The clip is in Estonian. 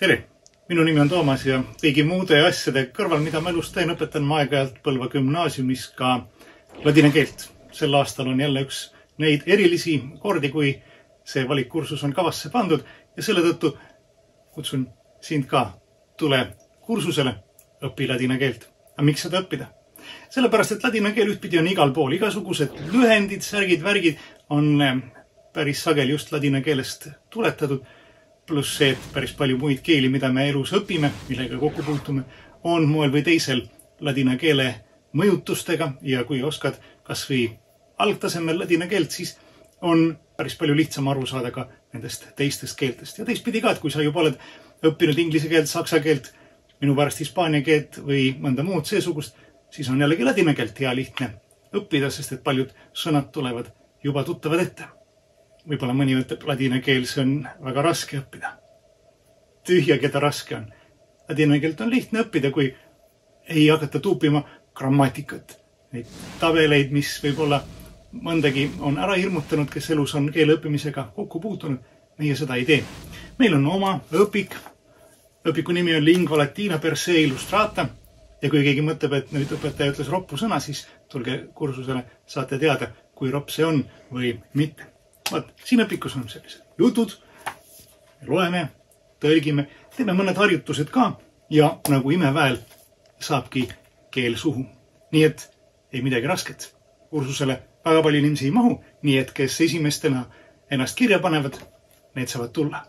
Tere! Minu nimi on Toomas ja kõigi muude asjade kõrval, mida ma elus teen, õpetan ma aeg-ajalt Põlva gümnaasiumis ka ladina keelt. Sel aastal on jälle üks neid erilisi kordi, kui see valikkursus on kavasse pandud ja selle tõttu kutsun sind ka tule kursusele õpi ladina keelt. Aga miks seda õppida? Sellepärast, et ladina keel ühtpidi on igal pool. Igasugused lühendid, särgid, värgid on päris sageli just ladina keelest tuletatud. Pluss see, et päris palju muid keeli, mida me elus õpime, millega kokku puutume, on moel või teisel ladina keele mõjutustega ja kui oskad kas või algtasemel ladina keelt, siis on päris palju lihtsam aru saada ka nendest teistest keeltest. Ja teistpidi ka, et kui sa juba oled õppinud inglise keelt, saksa keelt, minu pärast hispaania keelt või mõnda muud seesugust, siis on jällegi ladina keelt hea lihtne õppida, sest et paljud sõnad tulevad juba tuttavad ette. Võib-olla mõni ütleb, ladina keel, see on väga raske õppida. Tühja, keda raske on. Ladina keelt on lihtne õppida, kui ei hakata tuupima grammatikat. Neid tabeleid, mis võib-olla mõndagi on ära hirmutanud, kes elus on keele õppimisega kokku puutunud, meie seda ei tee. Meil on oma õpik. Õpiku nimi on Lingua Latina per se illustrata. Ja kui keegi mõtleb, et nüüd õpetaja ütles roppu sõna, siis tulge kursusele, saate teada, kui ropp see on või mitte. Siin õpikus on sellised jutud, loeme, tõlgime, teeme mõned harjutused ka ja nagu imeväel saabki keel suhu. Nii et ei midagi rasket. Kursusele väga palju inimesi ei mahu, nii et kes esimestena ennast kirja panevad, need saavad tulla.